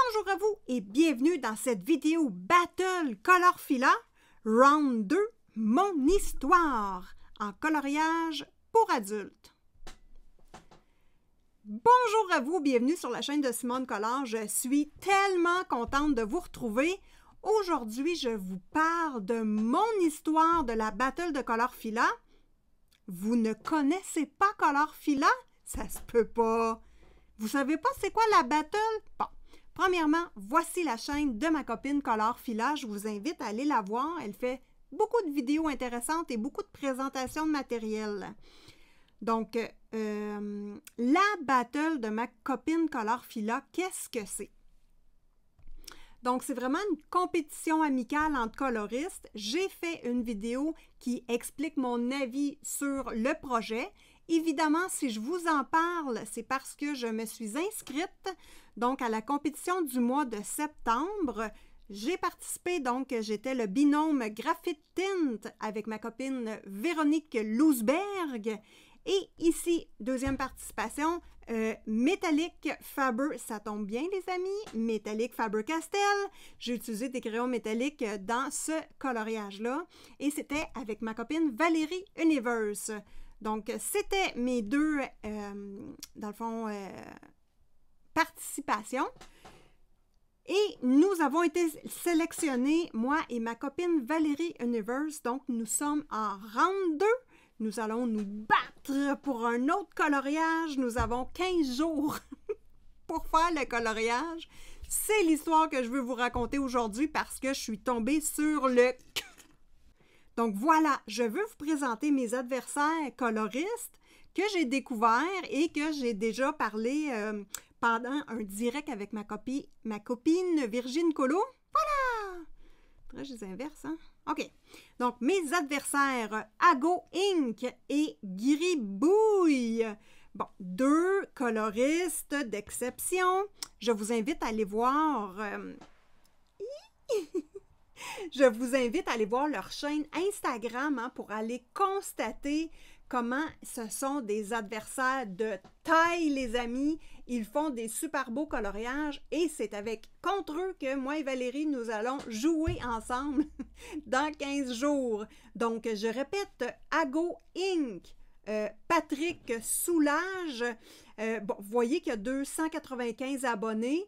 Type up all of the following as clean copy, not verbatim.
Bonjour à vous et bienvenue dans cette vidéo Battle Color Fila Round 2, mon histoire en coloriage pour adultes. Bonjour à vous, bienvenue sur la chaîne de Simone Collard. Je suis tellement contente de vous retrouver. Aujourd'hui, je vous parle de mon histoire de la Battle de Color Fila. Vous ne connaissez pas Color Fila? Ça se peut pas. Vous savez pas c'est quoi la Battle? Bon. Premièrement, voici la chaîne de ma copine Color Fila. Je vous invite à aller la voir. Elle fait beaucoup de vidéos intéressantes et beaucoup de présentations de matériel. Donc, la battle de ma copine Color Fila, qu'est-ce que c'est? Donc, c'est vraiment une compétition amicale entre coloristes. J'ai fait une vidéo qui explique mon avis sur le projet. Évidemment, si je vous en parle, c'est parce que je me suis inscrite donc à la compétition du mois de septembre. J'ai participé, donc j'étais le binôme Graphite Tint avec ma copine Véronique Lousberg. Et ici, deuxième participation, Métallique Faber, ça tombe bien les amis, Métallique Faber-Castell. J'ai utilisé des crayons métalliques dans ce coloriage-là. Et c'était avec ma copine Valérie Universe. Donc, c'était mes deux, dans le fond, participations. Et nous avons été sélectionnés, moi et ma copine Valérie Universe. Donc, nous sommes en round 2. Nous allons nous battre pour un autre coloriage. Nous avons 15 jours pour faire le coloriage. C'est l'histoire que je veux vous raconter aujourd'hui parce que je suis tombée sur le... Donc voilà, je veux vous présenter mes adversaires coloristes que j'ai découverts et que j'ai déjà parlé pendant un direct avec ma copine Virginie Colo. Voilà! Faudrait que je les inverse, hein? OK. Donc, mes adversaires, Ago Inc. et Gribouille. Bon, deux coloristes d'exception. Je vous invite à aller voir... Je vous invite à aller voir leur chaîne Instagram hein, pour aller constater comment ce sont des adversaires de taille, les amis. Ils font des super beaux coloriages et c'est contre eux que moi et Valérie, nous allons jouer ensemble dans 15 jours. Donc, je répète, Ago Inc., Patrick Soulage. Bon, vous voyez qu'il y a 295 abonnés.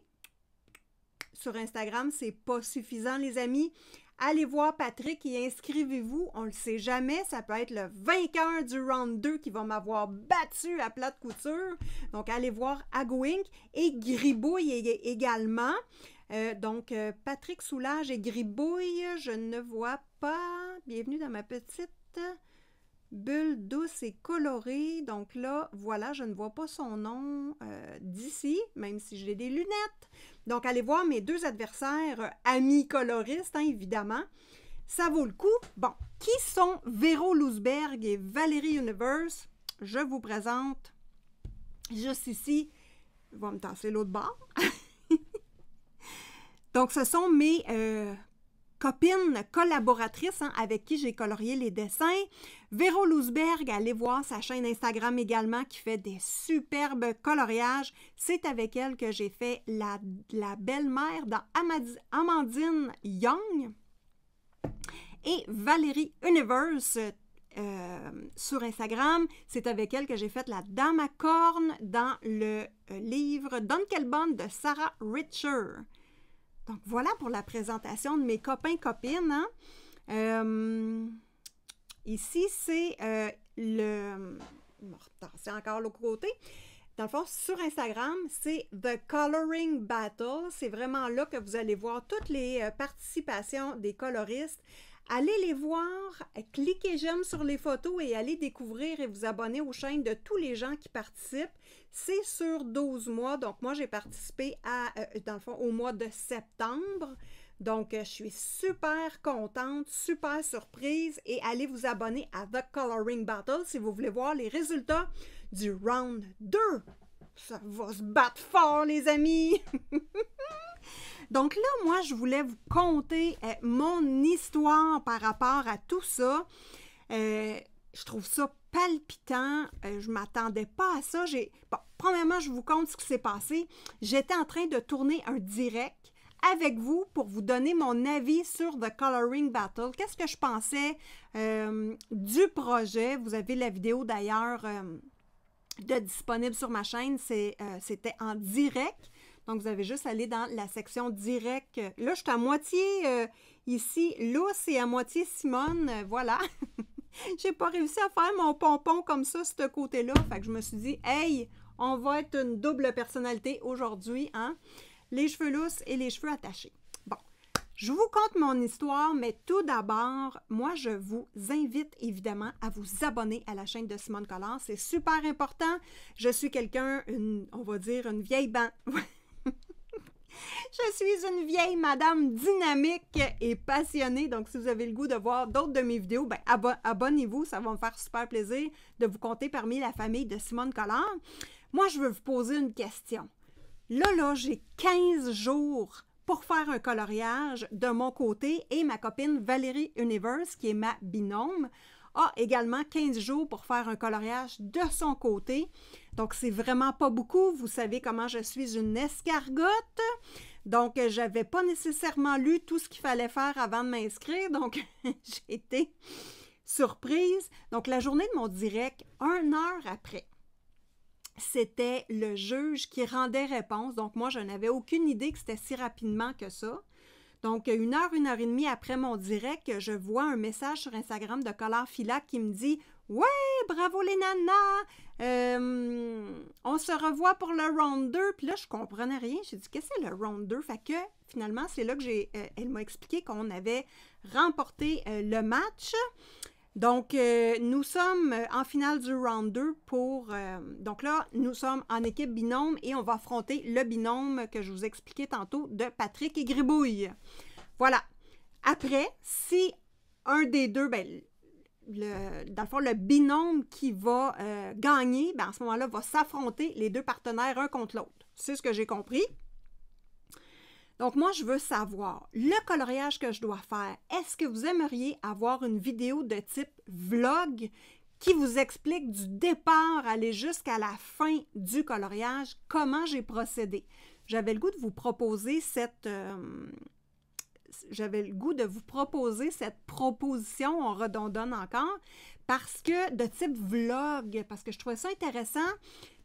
Sur Instagram, c'est pas suffisant, les amis. Allez voir Patrick et inscrivez-vous. On ne le sait jamais. Ça peut être le vainqueur du round 2 qui va m'avoir battu à plate couture. Donc, allez voir Ago Inc. et Gribouille également. Donc, Patrick Soulage et Gribouille, je ne vois pas. Bienvenue dans ma petite bulle douce et colorée. Donc là, voilà, je ne vois pas son nom d'ici, même si j'ai des lunettes. Donc, allez voir mes deux adversaires, amis coloristes, hein, évidemment. Ça vaut le coup. Bon, qui sont Véro Lousberg et Valérie Universe? Je vous présente juste ici. Je vais me tasser l'autre bord. Donc, ce sont mes copines collaboratrices hein, avec qui j'ai colorié les dessins. Véro Lousberg, allez voir sa chaîne Instagram également qui fait des superbes coloriages. C'est avec elle que j'ai fait la belle-mère dans Amandine Young. Et Valérie Universe sur Instagram, c'est avec elle que j'ai fait la Dame à cornes dans le livre Dunkelbund de Sarah Richer. Donc, voilà pour la présentation de mes copains-copines. Hein? Ici, c'est c'est encore l'autre côté. Dans le fond, sur Instagram, c'est The Coloring Battle. C'est vraiment là que vous allez voir toutes les participations des coloristes. Allez les voir, cliquez j'aime sur les photos et allez découvrir et vous abonner aux chaînes de tous les gens qui participent. C'est sur 12 mois, donc moi j'ai participé dans le fond, au mois de septembre. Donc je suis super contente, super surprise et allez vous abonner à The Coloring Battle si vous voulez voir les résultats du round 2. Ça va se battre fort les amis! Donc là, moi, je voulais vous conter mon histoire par rapport à tout ça. Je trouve ça palpitant. Je ne m'attendais pas à ça. Bon, premièrement, je vous conte ce qui s'est passé. J'étais en train de tourner un direct avec vous pour vous donner mon avis sur The Coloring Battle. Qu'est-ce que je pensais du projet? Vous avez la vidéo d'ailleurs disponible sur ma chaîne. C'était en direct. Donc, vous avez juste à aller dans la section direct. Là, je suis à moitié ici, Luce, et à moitié Simone. Voilà. J'ai pas réussi à faire mon pompon comme ça, ce côté-là. Fait que je me suis dit, hey, on va être une double personnalité aujourd'hui, hein? Les cheveux lousses et les cheveux attachés. Bon, je vous conte mon histoire, mais tout d'abord, moi, je vous invite évidemment à vous abonner à la chaîne de Simone Collard. C'est super important. Je suis quelqu'un, on va dire, une vieille Je suis une vieille madame dynamique et passionnée. Donc, si vous avez le goût de voir d'autres de mes vidéos, ben, abonnez-vous. Ça va me faire super plaisir de vous compter parmi la famille de Simone Collard. Moi, je veux vous poser une question. Là, j'ai 15 jours pour faire un coloriage de mon côté et ma copine Valérie Universe, qui est ma binôme, a également 15 jours pour faire un coloriage de son côté. Donc, c'est vraiment pas beaucoup. Vous savez comment je suis une escargotte. Donc, je n'avais pas nécessairement lu tout ce qu'il fallait faire avant de m'inscrire. Donc, j'ai été surprise. Donc, la journée de mon direct, 1 heure après, c'était le juge qui rendait réponse. Donc, moi, je n'avais aucune idée que c'était si rapidement que ça. Donc, 1 heure et demie après mon direct, je vois un message sur Instagram de Collard Fila qui me dit « Ouais, bravo les nanas! On se revoit pour le round 2. » Puis là, je comprenais rien. J'ai dit « Qu'est-ce que c'est le round 2? » Fait que, finalement, c'est là que elle m'a expliqué qu'on avait remporté le match. Donc, nous sommes en finale du round 2 donc là, nous sommes en équipe binôme et on va affronter le binôme que je vous expliquais tantôt de Patrick et Gribouille. Voilà. Après, si un des deux, ben, dans le fond, le binôme qui va gagner, ben, à ce moment-là, va s'affronter les deux partenaires un contre l'autre. C'est ce que j'ai compris. Donc, moi, je veux savoir, le coloriage que je dois faire, est-ce que vous aimeriez avoir une vidéo de type vlog qui vous explique du départ, aller jusqu'à la fin du coloriage, comment j'ai procédé? J'avais le goût de vous proposer cette proposition, on redonne encore, parce que de type vlog, parce que je trouvais ça intéressant.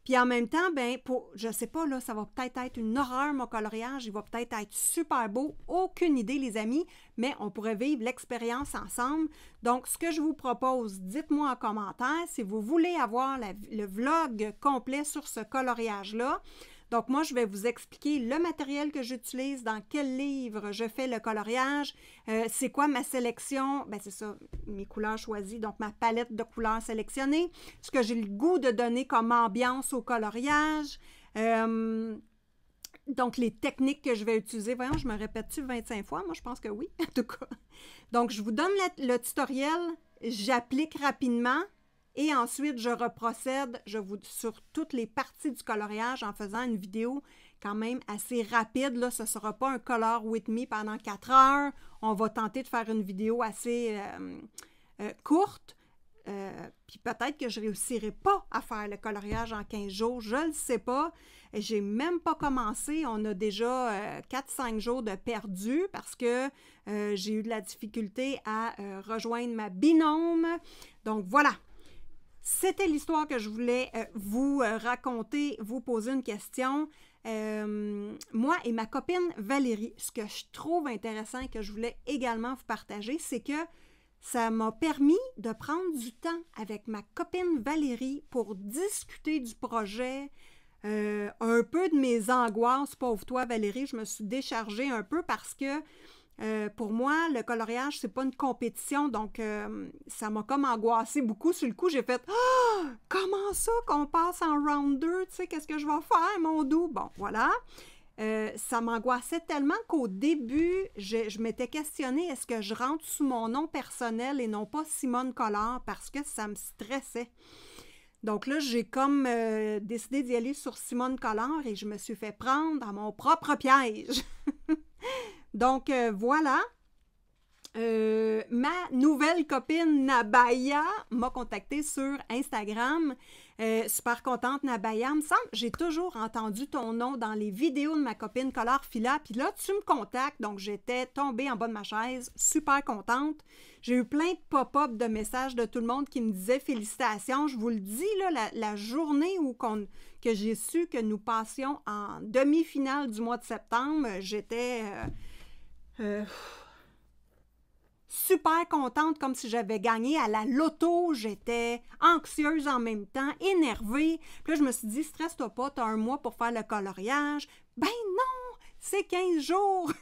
Puis en même temps, ben, je sais pas, là, ça va peut-être être une horreur, mon coloriage. Il va peut-être être super beau. Aucune idée, les amis, mais on pourrait vivre l'expérience ensemble. Donc, ce que je vous propose, dites-moi en commentaire si vous voulez avoir le vlog complet sur ce coloriage-là. Donc, moi, je vais vous expliquer le matériel que j'utilise, dans quel livre je fais le coloriage, c'est quoi ma sélection, ben c'est ça, mes couleurs choisies, donc ma palette de couleurs sélectionnées, ce que j'ai le goût de donner comme ambiance au coloriage, donc les techniques que je vais utiliser. Voyons, je me répète-tu 25 fois? Moi, je pense que oui, en tout cas. Donc, je vous donne le tutoriel, j'applique rapidement. Et ensuite, je reprocède sur toutes les parties du coloriage en faisant une vidéo quand même assez rapide. Là, ce ne sera pas un color with me pendant 4 heures. On va tenter de faire une vidéo assez courte. Puis peut-être que je ne réussirai pas à faire le coloriage en 15 jours. Je ne le sais pas. J'ai même pas commencé. On a déjà 4-5 jours de perdu parce que j'ai eu de la difficulté à rejoindre ma binôme. Donc voilà. C'était l'histoire que je voulais vous raconter, vous poser une question. Moi et ma copine Valérie, ce que je trouve intéressant et que je voulais également vous partager, c'est que ça m'a permis de prendre du temps avec ma copine Valérie pour discuter du projet, un peu de mes angoisses. Pauvre toi Valérie, je me suis déchargée un peu parce que pour moi, le coloriage, c'est pas une compétition, donc ça m'a comme angoissée beaucoup. Sur le coup, j'ai fait « Ah! Comment ça qu'on passe en round 2? Tu sais, qu'est-ce que je vais faire, mon doux? » Bon, voilà. Ça m'angoissait tellement qu'au début, je m'étais questionnée, est-ce que je rentre sous mon nom personnel et non pas Simone Collard, parce que ça me stressait. Donc là, j'ai comme décidé d'y aller sur Simone Collard et je me suis fait prendre dans mon propre piège. Donc, voilà. Ma nouvelle copine Nabaya m'a contactée sur Instagram. Super contente, Nabaya. Il me semble j'ai toujours entendu ton nom dans les vidéos de ma copine Color Fila. Puis là, tu me contactes. Donc, j'étais tombée en bas de ma chaise, super contente. J'ai eu plein de pop-up de messages de tout le monde qui me disait félicitations. Je vous le dis, là, la journée que j'ai su que nous passions en demi-finale du mois de septembre, j'étais super contente, comme si j'avais gagné à la loto. J'étais anxieuse en même temps, énervée. Puis là, je me suis dit, stresse-toi pas, t'as un mois pour faire le coloriage. Ben non, c'est 15 jours.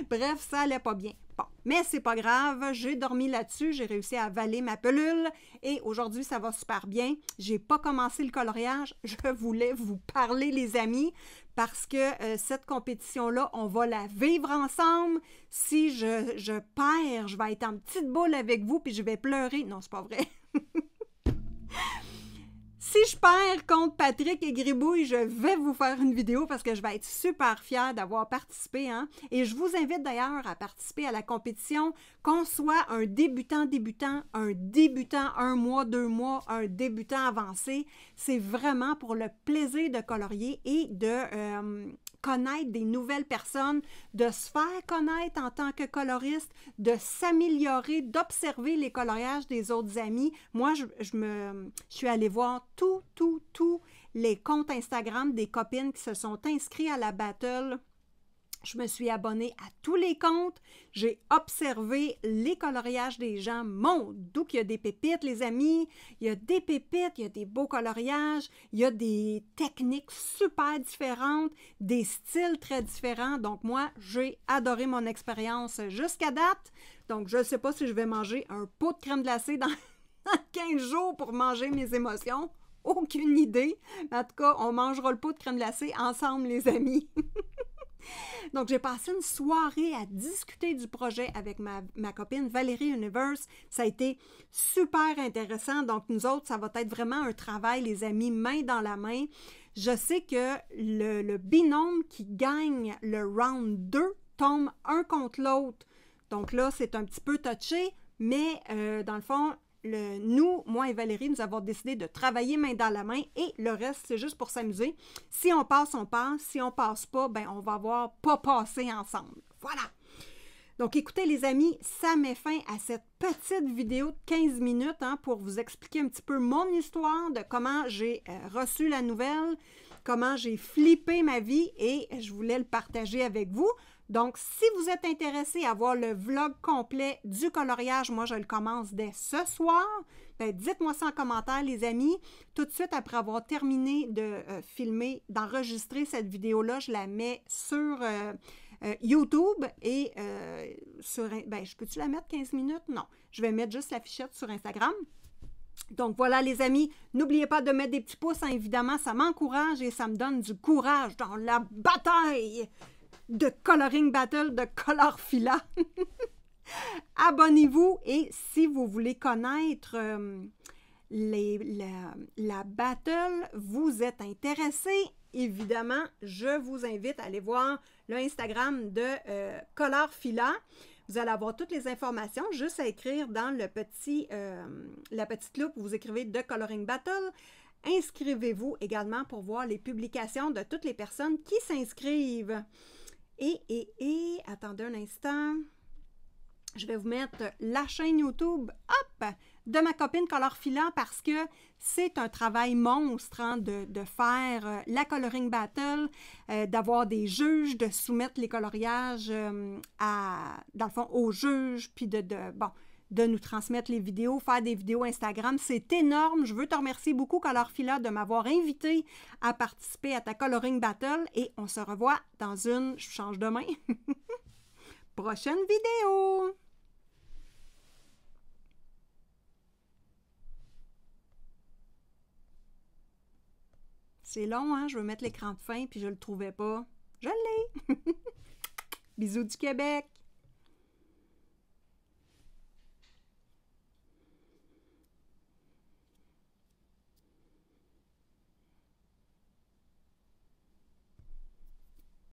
Bref, ça allait pas bien. Bon, mais c'est pas grave, j'ai dormi là-dessus, j'ai réussi à avaler ma pilule et aujourd'hui, ça va super bien. J'ai pas commencé le coloriage, je voulais vous parler, les amis, parce que cette compétition-là, on va la vivre ensemble. Si je perds, je vais être en petite boule avec vous puis je vais pleurer. Non, c'est pas vrai. Si je perds contre Patrick et Gribouille, je vais vous faire une vidéo parce que je vais être super fière d'avoir participé. Hein? Et je vous invite d'ailleurs à participer à la compétition, qu'on soit un débutant, un mois, 2 mois, un débutant avancé. C'est vraiment pour le plaisir de colorier et de connaître des nouvelles personnes, de se faire connaître en tant que coloriste, de s'améliorer, d'observer les coloriages des autres amis. Moi, je suis allée voir tous les comptes Instagram des copines qui se sont inscrites à la battle. Je me suis abonnée à tous les comptes, j'ai observé les coloriages des gens. Mon Dieu, qu'il y a des pépites, les amis. Il y a des pépites, il y a des beaux coloriages, il y a des techniques super différentes, des styles très différents. Donc moi, j'ai adoré mon expérience jusqu'à date. Donc je ne sais pas si je vais manger un pot de crème glacée dans 15 jours pour manger mes émotions. Aucune idée. En tout cas, on mangera le pot de crème glacée ensemble, les amis. Donc, j'ai passé une soirée à discuter du projet avec ma copine Valérie Universe. Ça a été super intéressant. Donc, nous autres, ça va être vraiment un travail, les amis, main dans la main. Je sais que le binôme qui gagne le round 2 tombe un contre l'autre. Donc là, c'est un petit peu touché, mais dans le fond, moi et Valérie, nous avons décidé de travailler main dans la main et le reste, c'est juste pour s'amuser. Si on passe, on passe. Si on passe pas, ben on va avoir pas passé ensemble. Voilà! Donc, écoutez, les amis, ça met fin à cette petite vidéo de 15 minutes pour vous expliquer un petit peu mon histoire de comment j'ai reçu la nouvelle, comment j'ai flippé ma vie et je voulais le partager avec vous. Donc, si vous êtes intéressé à voir le vlog complet du coloriage, moi, je le commence dès ce soir. Ben, dites-moi ça en commentaire, les amis. Tout de suite, après avoir terminé de filmer, d'enregistrer cette vidéo-là, je la mets sur YouTube et je peux-tu la mettre 15 minutes? Non. Je vais mettre juste la fichette sur Instagram. Donc voilà les amis, n'oubliez pas de mettre des petits pouces, hein, évidemment, ça m'encourage et ça me donne du courage dans la bataille de Coloring Battle de Color Fila. Abonnez-vous et si vous voulez connaître la battle, vous êtes intéressé, évidemment, je vous invite à aller voir le Instagram de Color Fila. Vous allez avoir toutes les informations, juste à écrire dans la petite loupe où vous écrivez de Coloring Battle. Inscrivez-vous également pour voir les publications de toutes les personnes qui s'inscrivent. Et, attendez un instant, je vais vous mettre la chaîne YouTube, de ma copine Color Fila parce que c'est un travail monstre de faire la Coloring Battle, d'avoir des juges, de soumettre les coloriages dans le fond, aux juges, puis de nous transmettre les vidéos, faire des vidéos Instagram. C'est énorme. Je veux te remercier beaucoup, Color Fila, de m'avoir invité à participer à ta Coloring Battle et on se revoit dans je change de main, prochaine vidéo! C'est long, hein? Je veux mettre l'écran de fin puis je le trouvais pas. Je l'ai! Bisous du Québec!